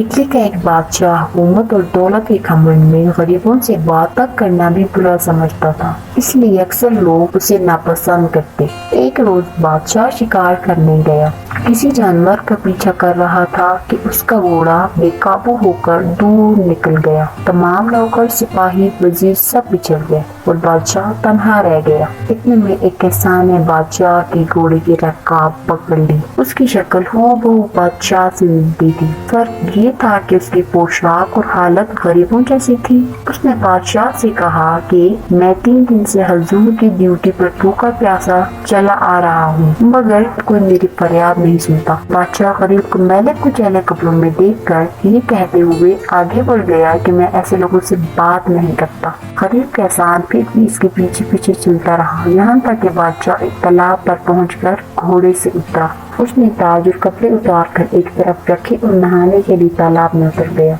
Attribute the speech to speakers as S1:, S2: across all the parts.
S1: Italy کا ایک بادشاہ حکومت اور دولت کے گھمنڈ میں غریبوں سے بات تک کرنا بھی برا سمجھتا تھا، اس لیے اکثر لوگ اسے ناپسند کرتے۔ ایک روز بادشاہ شکار کرنے گیا، کسی جانور کا پیچھا کر رہا تھا کہ اس کا گھوڑا بے قابو ہو کر دور نکل گیا۔ تمام نوکر، سپاہی، وزیر سب بچھڑ گئے اور بادشاہ تنہا رہ گیا۔ اتنے میں ایک کسان نے بادشاہ کے گھوڑے کی رکاب پکڑ لی۔ اس کی شکل ہو بادشاہ سے ملتی تھی، فرق یہ تھا کہ اس کی پوشاک اور حالت غریبوں جیسی تھی۔ اس نے بادشاہ سے کہا کہ میں 3 دن سے حضور کی ڈیوٹی پر بھوکا پیاسا چلا آ رہا ہوں، مگر کوئی میری فریاد نہیں سنتا۔ بادشاہ غریب کو میلے کچیلے کپڑوں میں دیکھ کر یہ کہتے ہوئے آگے بڑھ گیا کہ میں ایسے لوگوں سے بات نہیں کرتا۔ غریب کسان پھر بھی اس کے پیچھے پیچھے چلتا رہا، یہاں تک کہ بادشاہ ایک تالاب پر پہنچ کر گھوڑے سے اترا۔ اس نے تاج اور کپڑے اتار کر ایک طرف رکھے اور نہانے کے لیے تالاب میں اتر گیا۔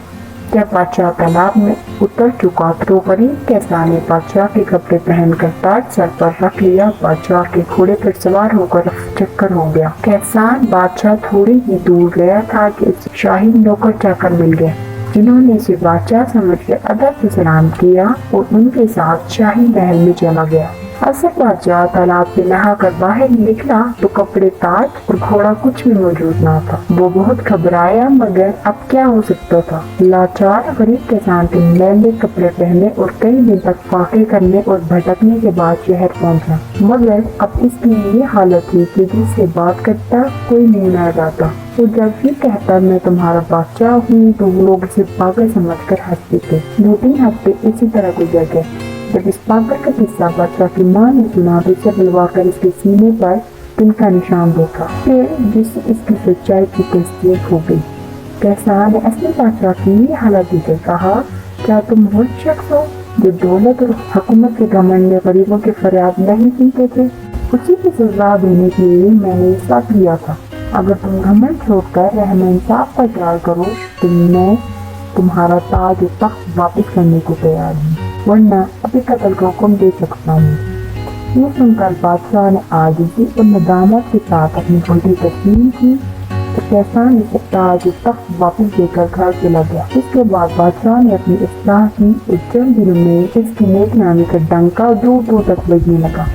S1: جب بادشاہ تالاب میں اتر چکا تو غریب کسان نے بادشاہ کے کپڑے پہن کر تاج سر پر رکھ لیا۔ بادشاہ کے گھوڑے پر سوار ہو کر چکر ہو گیا۔ کسان بادشاہ تھوڑی ہی دور گیا تھا کہ اسے شاہی نوکر چاکر مل گئے، جنہوں نے اسے بادشاہ سمجھ کر ادب سے سلام کیا اور ان کے ساتھ شاہی محل میں چلا گیا۔ اصل بادشاہ تالاب سے نہا کر باہر نکلا تو کپڑے، تاج اور گھوڑا کچھ بھی موجود نہ تھا۔ وہ بہت گھبرایا، مگر اب کیا ہو سکتا تھا؟ لاچار غریب کسان کے میلے کپڑے پہنے اور کئی دن تک فاقے کرنے اور بھٹکنے کے بعد شہر پہنچا، مگر اب اس کی یہ حالت تھی کہ جس سے بات کرتا کوئی نہیں نظر آتا، اور جب یہ کہتا میں تمہارا بادشاہ ہوں تو لوگ اسے پاگل سمجھ کر ہنستے تھے۔ 2-3 ہفتے اسی طرح گزر گئے۔ جب اس پاگل کا قصہ بادشاہ کی ماں نے سنا تو اسے بلوا کر اس کے سینے پر تل کا نشان دیکھا، پھر جس سے اس کی سچائی کی تصدیق ہو گئی۔ کسان نے اصلی بادشاہ کی یہ حالت دیکھ کر کہا، کیا تم وہ شخص ہو جو دولت اور حکومت کے گھمنڈ میں غریبوں کی فریاد نہیں سنتے تھے؟ اسی کی سزا دینے کے لیے میں نے یہ سب کیا تھا۔ اگر تم گھمنڈ چھوڑ کر رحم انصاف کا خیال کرو تو میں تمہارا تاج اور تخت واپس کرنے کو تیار ہوں، ورنہ ابھی قتل کا حکم دے سکتا ہوں۔ یہ سن کر بادشاہ نے عاجزی اور ندامت کے ساتھ اپنی غلطی تسلیم کی تو کسان نے تاج اور تخت واپس دے کر گھر چلا گیا۔ اس کے بعد بادشاہ نے اپنی اصلاح کی اور چند دنوں میں اس کی نیک نامی کا ڈنکا دور دور تک بجنے لگا۔